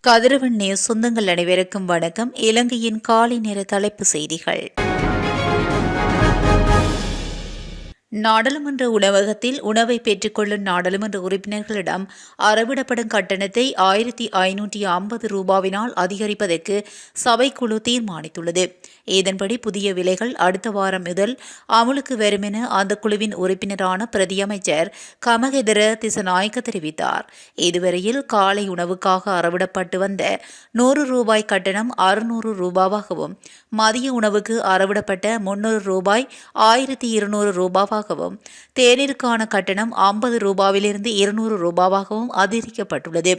கதிரவன் news சொந்தங்கள் அனைவருக்கும் வணக்கம். இலங்கையின் காலை நேர தலைப்பு செய்திகள். நாடாளுமன்ற உணவகத்தில் உணவை பெற்றுக்கொள்ளும் நாடாளுமன்ற உறுப்பினர்களிடம் அறவிடப்படும் கட்டணத்தை 1550 ரூபாவினால் அதிகரிப்பதற்கு சபைக்குழு தீர்மானித்துள்ளது. இதன்படி புதிய விலைகள் அடுத்த வாரம் முதல் அமுலுக்கு வரும் என அந்த குழுவின் உறுப்பினரான பிரதியமைச்சர் கமகெதர திசநாயக்க தெரிவித்தார். இதுவரையில் காலை உணவுக்காக அறவிடப்பட்டு வந்த 100 ரூபாய் கட்டணம் 600 ரூபாவாகவும், மதிய உணவுக்கு அறவிடப்பட்ட 300 ரூபாய் 1200 ரூபாவாகவும், தேநீருக்கான கட்டணம் 50 ரூபாவிலிருந்து 200 ரூபாவாகவும் அதிகரிக்கப்பட்டுள்ளது.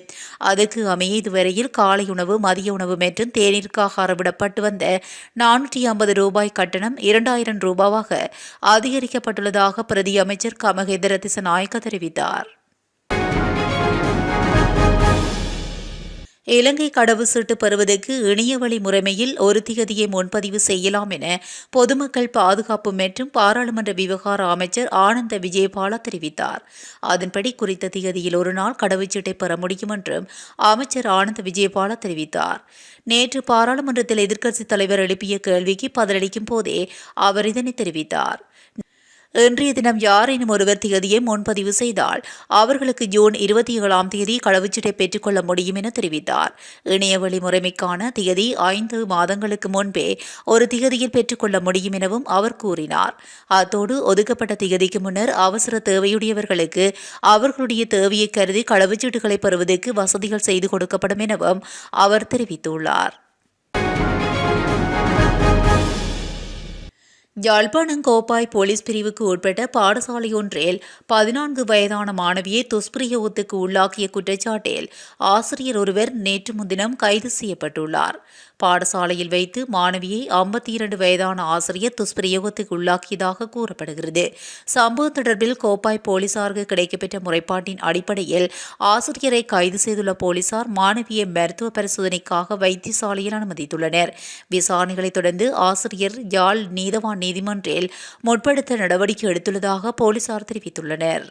அதற்கு அமைய இதுவரையில் காலை உணவு, மதிய உணவு மற்றும் தேநீருக்காக அறவிடப்பட்டு வந்த 450 ரூபாய் கட்டணம் 2000 ரூபாவாக அதிகரிக்கப்பட்டுள்ளதாக பிரதி அமைச்சர் கமகெதர திசநாயக்க தெரிவித்தார். இலங்கை கடவுச்சீட்டு பெறுவதற்கு இணையவழி முறைமையில் ஒரு திகதியை முன்பதிவு செய்யலாம் என பொதுமக்கள் பாதுகாப்பு மற்றும் பாராளுமன்ற விவகார அமைச்சர் ஆனந்த விஜயபால தெரிவித்தார். அதன்படி குறித்த திகதியில் ஒரு நாள் கடவுச்சீட்டை பெற முடியும் என்றும் அமைச்சர் ஆனந்த விஜயபால தெரிவித்தார். நேற்று பாராளுமன்றத்தில் எதிர்க்கட்சித் தலைவர் எழுப்பிய கேள்விக்கு பதிலளிக்கும் போதே அவர் இதனை தெரிவித்தார். இன்றைய தினம் யாரேனும் ஒருவர் திகதியை முன்பதிவு செய்தால் அவர்களுக்கு ஜூன் 27ஆம் தேதி கடவுச்சீட்டை பெற்றுக்கொள்ள முடியும் என தெரிவித்தார். இணையவழி முறைமைக்கான திகதி 5 மாதங்களுக்கு முன்பே ஒரு திகதியில் பெற்றுக்கொள்ள முடியும் எனவும் அவர் கூறினார். அத்தோடு ஒதுக்கப்பட்ட திகதிக்கு முன்னர் அவசர தேவையுடையவர்களுக்கு அவர்களுடைய தேவையை கருதி கடவுச்சீட்டுகளை பெறுவதற்கு வசதிகள் செய்து கொடுக்கப்படும் எனவும் அவர் தெரிவித்துள்ளார். யாழ்ப்பாணம் கோப்பாய் போலீஸ் பிரிவுக்கு உட்பட்ட பாடசாலையொன்றில் 14 வயதான மாணவியை துஷ்பிரயோகத்துக்கு உள்ளாக்கிய குற்றச்சாட்டில் ஆசிரியர் ஒருவர் நேற்று முன்தினம் கைது செய்யப்பட்டுள்ளார். பாடசாலையில் வைத்து மாணவியை 52 வயதான ஆசிரியர் துஷ்பிரயோகத்துக்கு உள்ளாக்கியதாக கூறப்படுகிறது. சம்பவம் தொடர்பில் கோப்பாய் போலீசாருக்கு கிடைக்கப்பெற்ற முறைப்பாட்டின் அடிப்படையில் ஆசிரியரை கைது செய்துள்ள போலீசார் மாணவியை மருத்துவ பரிசோதனைக்காக வைத்தியசாலையில் அனுமதித்துள்ளனர். விசாரணைகளை தொடர்ந்து ஆசிரியர் யாழ் நீதவான் நீதிமன்றில் முற்படுத்த நடவடிக்கை எடுத்துள்ளதாக போலீசார் தெரிவித்துள்ளனர்.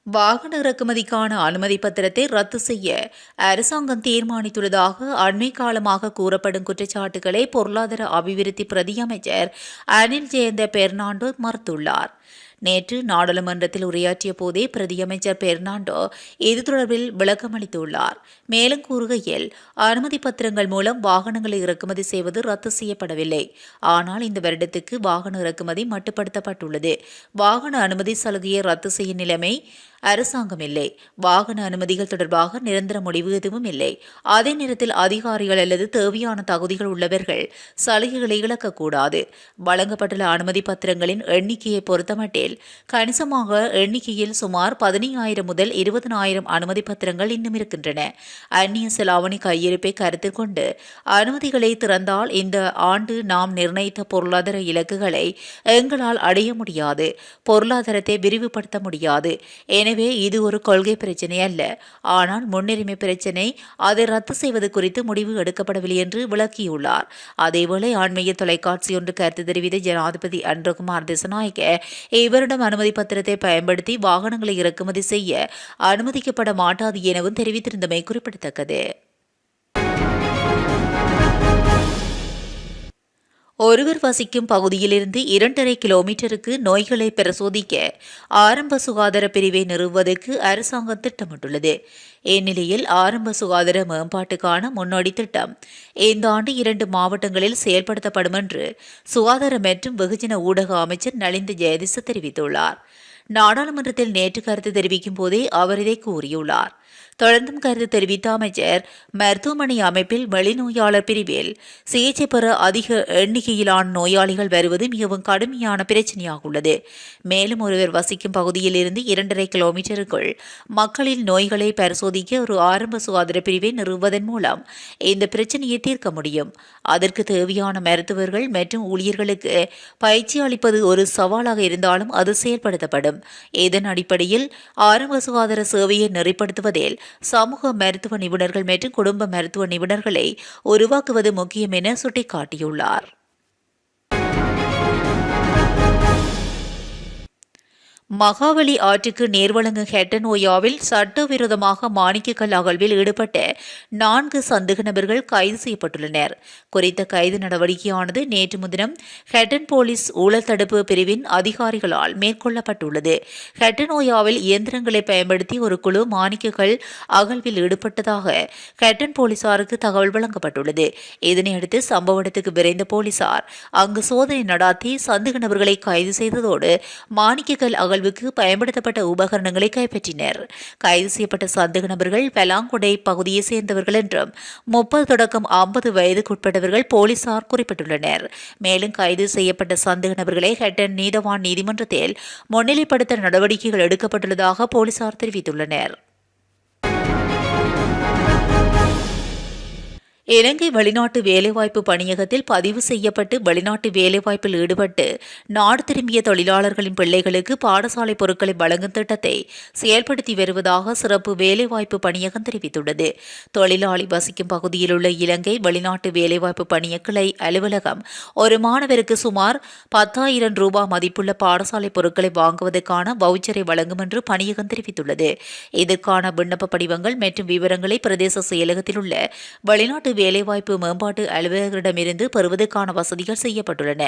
வாகன இறக்குமதிக்கான அனுமதி பத்திரத்தை ரத்து செய்ய அரசாங்கம் தீர்மானித்துள்ளதாக அண்மை காலமாக கூறப்படும் குற்றச்சாட்டுகளை பொருளாதார அபிவிருத்தி பிரதி அமைச்சர் அனில் ஜெயந்த பெர்னாண்டோ மறுத்துள்ளார். நேற்று நாடாளுமன்றத்தில் உரையாற்றிய போதே பிரதியமைச்சர் பெர்னாண்டோ இது தொடர்பில் விளக்கமளித்துள்ளார். மேலும் கூறுகையில், அனுமதி பத்திரங்கள் மூலம் வாகனங்களை இறக்குமதி செய்வது ரத்து செய்யப்படவில்லை. ஆனால் இந்த வருடத்துக்கு வாகன இறக்குமதி மட்டுப்படுத்தப்பட்டுள்ளது. வாகன அனுமதி சலுகையை ரத்து செய்யும் நிலைமை அரசாங்கம் இல்லை. வாகன அனுமதிகள் தொடர்பாக நிரந்தர முடிவு எதுவும் இல்லை. அதே நேரத்தில் அதிகாரிகள் அல்லது தேவையான தகுதிகள் உள்ளவர்கள் சலுகைகளை இழக்கக்கூடாது. வழங்கப்பட்டுள்ள அனுமதி பத்திரங்களின் எண்ணிக்கையை பொறுத்தமட்டில் கணிசமாக எண்ணிக்கையில் சுமார் 15,000 முதல் 20,000 அனுமதி பத்திரங்கள் இன்னும் இருக்கின்றன. அந்நிய செலாவணி கையிருப்பை கருத்தில் கொண்டு அனுமதிகளை திறந்தால் இந்த ஆண்டு நாம் நிர்ணயித்த பொருளாதார இலக்குகளை எங்களால் அடைய முடியாது. பொருளாதாரத்தை விரிவுபடுத்த முடியாது. எனவே இது ஒரு கொள்கை பிரச்சினை அல்ல, ஆனால் முன்னுரிமை பிரச்சினை. அதை ரத்து செய்வது குறித்து முடிவு எடுக்கப்படவில்லை என்று விளக்கியுள்ளார். அதேவேளை அண்மையில் தொலைக்காட்சி ஒன்று கருத்து தெரிவித்த ஜனாதிபதி அன்றகுமார் திசநாயக்க இவரிடம் அனுமதி பத்திரத்தை பயன்படுத்தி வாகனங்களை இறக்குமதி செய்ய அனுமதிக்கப்பட மாட்டாது எனவும் தெரிவித்திருந்தமை குறிப்பிடத்தக்கது. ஒருவர் வசிக்கும் பகுதியிலிருந்து 2.5 கிலோமீட்டருக்கு நோய்களை பரிசோதிக்க ஆரம்ப சுகாதார பிரிவை நிறுவுவதற்கு அரசாங்கம் திட்டமிட்டுள்ளது. இந்நிலையில் ஆரம்ப சுகாதார மேம்பாட்டுக்கான முன்னோடி திட்டம் இந்த ஆண்டு 2 மாவட்டங்களில் செயல்படுத்தப்படும் என்று சுகாதார மற்றும் வெகுஜன ஊடக அமைச்சர் நலிந்த ஜெயதிச தெரிவித்துள்ளார். நாடாளுமன்றத்தில் நேற்று கருத்து தெரிவிக்கும் போதே அவர் இதை கூறியுள்ளார். தொடர்ந்தும் கருத்து தெரிவித்த அமைச்சர், மருத்துவமனை அமைப்பில் வெளிநோயாளர் பிரிவில் சிகிச்சை பெற அதிக எண்ணிக்கையிலான நோயாளிகள் வருவது மிகவும் கடுமையான பிரச்சனையாக உள்ளது. மேலும் ஒருவர் வசிக்கும் பகுதியில் இருந்து 2.5 கிலோமீட்டருக்குள் மக்களின் நோய்களை பரிசோதிக்க ஒரு ஆரம்ப சுகாதார பிரிவை நிறுவுவதன் மூலம் இந்த பிரச்சனையை தீர்க்க முடியும். அதற்கு தேவையான மருத்துவர்கள் மற்றும் ஊழியர்களுக்கு பயிற்சி அளிப்பது ஒரு சவாலாக இருந்தாலும் அது செயல்படுத்தப்படும். இதன் அடிப்படையில் ஆரம்ப சுகாதார சேவையை நெறிப்படுத்துவதில் சமூக மருத்துவ நிபுணர்கள் மற்றும் குடும்ப மருத்துவ நிபுணர்களை உருவாக்குவது முக்கியம் என சுட்டிக்காட்டியுள்ளார். மகாவலி ஆற்றுக்கு நேர்வழங்கு ஹெட்டன் ஓயாவில் சட்டவிரோதமாக மாணிக்கக்கல் அகழ்வில் ஈடுபட்ட 4 சந்தேக நபர்கள் கைது செய்யப்பட்டுள்ளனர். குறித்த கைது நடவடிக்கையானது நேற்று முன்தினம் ஹெட்டன் போலீஸ் ஊழல் தடுப்பு பிரிவின் அதிகாரிகளால் மேற்கொள்ளப்பட்டுள்ளது. ஹெட்டன் ஓயாவில் இயந்திரங்களை பயன்படுத்தி ஒரு குழு மாணிக்கக்கல் அகழ்வில் ஈடுபட்டதாக ஹெட்டன் போலீசாருக்கு தகவல் வழங்கப்பட்டுள்ளது. இதனையடுத்து சம்பவ இடத்துக்கு விரைந்த போலீசார் அங்கு சோதனை நடாத்தி சந்தேக நபர்களை கைது செய்ததோடு மாணிக்கக்கல் அகழ்வுக்கு பயன்படுத்தப்பட்ட உபகரணங்களை கைப்பற்றினர். கைது செய்யப்பட்ட சந்தேக நபர்கள் பெலாங்குடை பகுதியை சேர்ந்தவர்கள் என்றும் 30 தொடக்கம் 50 வயதுக்குட்பட்டவர்கள் போலீசார் குறிப்பிட்டுள்ளனர். மேலும் கைது செய்யப்பட்ட சந்தேக நபர்களை ஹெட்டன் நீதவான் நீதிமன்றத்தில் முன்னிலைப்படுத்த நடவடிக்கைகள் எடுக்கப்பட்டுள்ளதாக போலீசார் தெரிவித்துள்ளனர். இலங்கை வெளிநாட்டு வேலைவாய்ப்பு பணியகத்தில் பதிவு செய்யப்பட்டு வெளிநாட்டு வேலைவாய்ப்பில் ஈடுபட்டு நாடு திரும்பிய தொழிலாளர்களின் பிள்ளைகளுக்கு பாடசாலை பொருட்களை வழங்கும் திட்டத்தை செயல்படுத்தி வருவதாக சிறப்பு வேலைவாய்ப்பு பணியகம் தெரிவித்துள்ளது. தொழிலாளி வசிக்கும் பகுதியில் உள்ள இலங்கை வெளிநாட்டு வேலைவாய்ப்பு பணிய கிளை அலுவலகம் ஒரு மாணவருக்கு சுமார் 10,000 ரூபாய் மதிப்புள்ள பாடசாலை பொருட்களை வாங்குவதற்கான வவுச்சரை வழங்கும் என்று பணியகம் தெரிவித்துள்ளது. இதற்கான விண்ணப்ப படிவங்கள் மற்றும் விவரங்களை பிரதேச செயலகத்தில் உள்ள வெளிநாட்டு வேலைவாய்ப்பு மேம்பாட்டு அலுவலர்களிடமிருந்து பெறுவதற்கான வசதிகள் செய்யப்பட்டுள்ளன.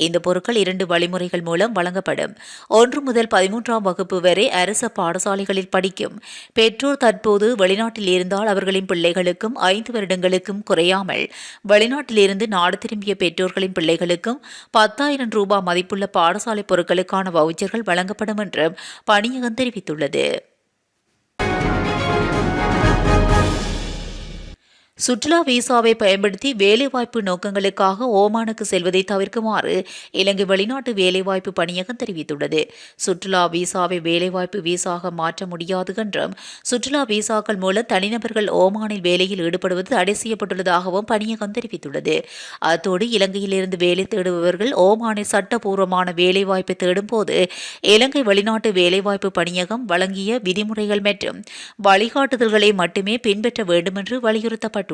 இந்த பொருட்கள் 2 வழிமுறைகள் மூலம் வழங்கப்படும். 1 முதல் 13ஆம் வகுப்பு வரை அரசு பாடசாலைகளில் படிக்கும் பெற்றோர் தற்போது வெளிநாட்டில் இருந்தால் அவர்களின் பிள்ளைகளுக்கும் 5 வருடங்களுக்கும் குறையாமல் வெளிநாட்டிலிருந்து நாடு திரும்பிய பெற்றோர்களின் பிள்ளைகளுக்கும் 10,000 ரூபாய் மதிப்புள்ள பாடசாலை பொருட்களுக்கான வவுச்சர்கள் வழங்கப்படும் என்றும் பணியகம் தெரிவித்துள்ளது. சுற்றுலா விசாவை பயன்படுத்தி வேலைவாய்ப்பு நோக்கங்களுக்காக ஓமானுக்கு செல்வதை தவிர்க்குமாறு இலங்கை வெளிநாட்டு வேலைவாய்ப்பு பணியகம் தெரிவித்துள்ளது. சுற்றுலா விசாவை வேலைவாய்ப்பு விசாக மாற்ற முடியாது என்றும் சுற்றுலா விசாக்கள் மூலம் தனிநபர்கள் ஓமானில் வேலையில் ஈடுபடுவது தடை செய்யப்பட்டுள்ளதாகவும் பணியகம் தெரிவித்துள்ளது. அத்தோடு இலங்கையிலிருந்து வேலை தேடுபவர்கள் ஓமானில் சட்டப்பூர்வமான வேலைவாய்ப்பை தேடும் போது இலங்கை வெளிநாட்டு வேலைவாய்ப்பு பணியகம் வழங்கிய விதிமுறைகள் மற்றும் வழிகாட்டுதல்களை மட்டுமே பின்பற்ற வேண்டும் என்று வலியுறுத்தப்பட்டுள்ளது.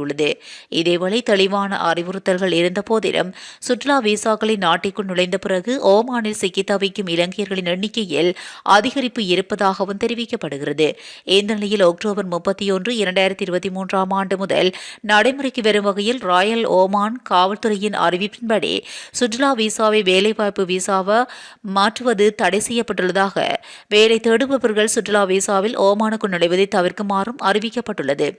இதேவேளை தெளிவான அறிவுறுத்தல்கள் இருந்த போதிலும் சுற்றுலா விசாக்களின் நாட்டிற்குள் நுழைந்த பிறகு ஓமானில் சிக்கி தவிக்கும் இலங்கையர்களின் எண்ணிக்கையில் அதிகரிப்பு இருப்பதாகவும் தெரிவிக்கப்படுகிறது. இந்த நிலையில் அக்டோபர் 31, 2023ஆம் ஆண்டு முதல் நடைமுறைக்கு வரும் வகையில் ராயல் ஓமான் காவல்துறையின் அறிவிப்பின்படி சுற்றுலா விசாவை வேலைவாய்ப்பு விசாவை மாற்றுவது தடை செய்யப்பட்டுள்ளதாக வேலை தேடுபவர்கள் சுற்றுலா விசாவில் ஓமானுக்கு நுழைவதை தவிர்க்குமாறும் அறிவிக்கப்பட்டுள்ளது.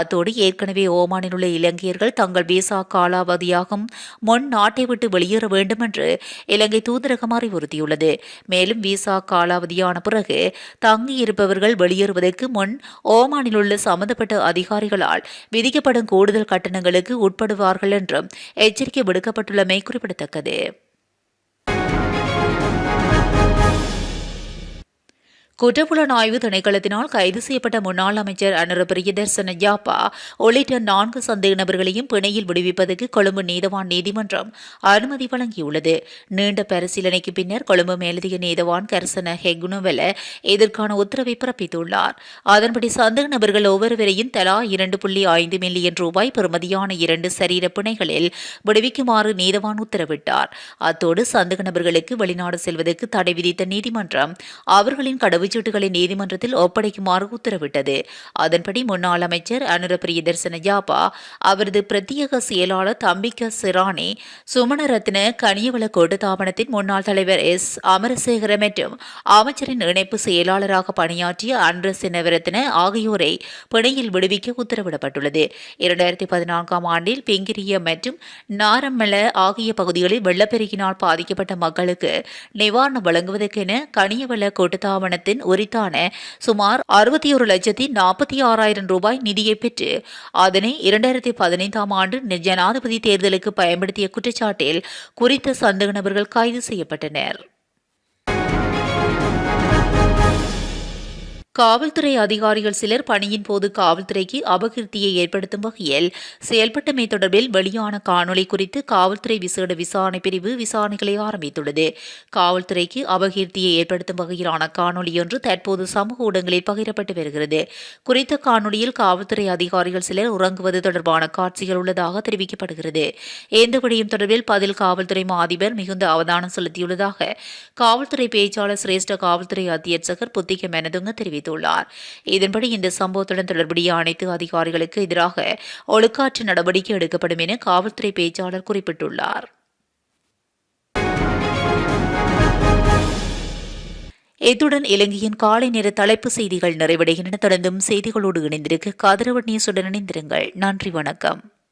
அத்தோடு ஏற்கனவே ஓமானில் உள்ள இலங்கையர்கள் தங்கள் விசா காலாவதியாகும் முன் நாட்டை விட்டு வெளியேற வேண்டும் என்று இலங்கை தூதரகம் அறிவுறுத்தியுள்ளது. மேலும் விசா காலாவதியான பிறகு தங்கியிருப்பவர்கள் வெளியேறுவதற்கு முன் ஓமானில் உள்ள சம்பந்தப்பட்ட அதிகாரிகளால் விதிக்கப்படும் கூடுதல் கட்டணங்களுக்கு உட்படுவார்கள் என்றும் எச்சரிக்கை விடுக்கப்பட்டுள்ளமை குறிப்பிடத்தக்கது. குற்றப்புலனாய்வு திணைக்களத்தினால் கைது செய்யப்பட்ட முன்னாள் அமைச்சர் அனுர பிரியதர்சன யாப்பா உள்ளிட்ட 4 சந்தேக நபர்களையும் பிணையில் விடுவிப்பதற்கு கொழும்பு நீதவான் நீதிமன்றம் அனுமதி வழங்கியுள்ளது. நீண்ட பரிசீலனைக்கு பின்னர் கொழும்பு மேலதிக நீதவான் கர்சன ஹெகுனவெல இதற்கான உத்தரவை பிறப்பித்துள்ளார். அதன்படி சந்தேக நபர்கள் ஒவ்வொருவரையும் தலா 2.5 மில்லியன் ரூபாய் பெறுமதியான 2 சரீர பிணைகளில் விடுவிக்குமாறு நீதவான் உத்தரவிட்டார். அத்தோடு சந்தேக நபர்களுக்கு வெளிநாடு செல்வதற்கு தடை விதித்த நீதிமன்றம் அவர்களின் கடவுச்சீட்டுகளை நீதிமன்றத்தில் ஒப்படைக்குமாறு உத்தரவிட்டது. அதன்படி முன்னாள் அமைச்சர் அனுர பிரியதர்சன யாப்பா, அவரது பிரத்யேக செயலாளர் தம்பிக்க சிராணி, சுமணரத்ன கனியவள கூட்டுத்தாபனத்தின் முன்னாள் தலைவர் எஸ் அமரசேகர மற்றும் அமைச்சரின் இணைப்பு செயலாளராக பணியாற்றிய அன்ற சினவரத்ன ஆகியோரை பிணையில் விடுவிக்க உத்தரவிடப்பட்டுள்ளது. 2014ஆம் ஆண்டில் பிங்கிரிய மற்றும் நாரம்மல ஆகிய பகுதிகளில் வெள்ளப்பெருக்கினால் பாதிக்கப்பட்ட மக்களுக்கு நிவாரணம் வழங்குவதற்கென கனியவள கூட்டுத்தாபனத்தின் உரித்தான சுமார் 61,46,000 ரூபாய் நிதியை பெற்று அதனை 2015ஆம் ஆண்டு ஜனாதிபதி தேர்தலுக்கு பயன்படுத்திய குற்றச்சாட்டில் குறித்த சந்தேக நபர்கள் கைது செய்யப்பட்டனர். காவல்துறை அதிகாரிகள் சிலர் பணியின் போது காவல்துறைக்கு அபகீர்த்தியை ஏற்படுத்தும் வகையில் செயல்பட்டமை தொடர்பில் வெளியான காணொலி குறித்து காவல்துறை விசேட விசாரணை பிரிவு விசாரணைகளை ஆரம்பித்துள்ளது. காவல்துறைக்கு அபகீர்த்தியை ஏற்படுத்தும் வகையிலான காணொலியொன்று தற்போது சமூக ஊடகங்களில் பகிரப்பட்டு வருகிறது. குறித்த காணொலியில் காவல்துறை அதிகாரிகள் சிலர் உறங்குவது தொடர்பான காட்சிகள் உள்ளதாக தெரிவிக்கப்படுகிறது. இந்த விடயம் தொடர்பில் பதில் காவல்துறை அதிபர் மிகுந்த அவதானம் செலுத்தியுள்ளதாக காவல்துறை பேச்சாளர் சிரேஷ்ட காவல்துறை அத்தியட்சகர் புத்திக மெனதுங்க தெரிவித்தார். இதன்படி இந்த சம்பவத்துடன் தொடர்புடைய அனைத்து அதிகாரிகளுக்கு எதிராக ஒழுக்காற்று நடவடிக்கை எடுக்கப்படும் என காவல்துறை பேச்சாளர் குறிப்பிட்டுள்ளார். இத்துடன் இலங்கையின் காலை நேர தலைப்பு செய்திகள் நிறைவடைகின்றன. தொடர்ந்தும் செய்திகளோடு இணைந்திருக்க கதிரவன் நியூஸுடன் இணைந்திருங்கள். நன்றி, வணக்கம்.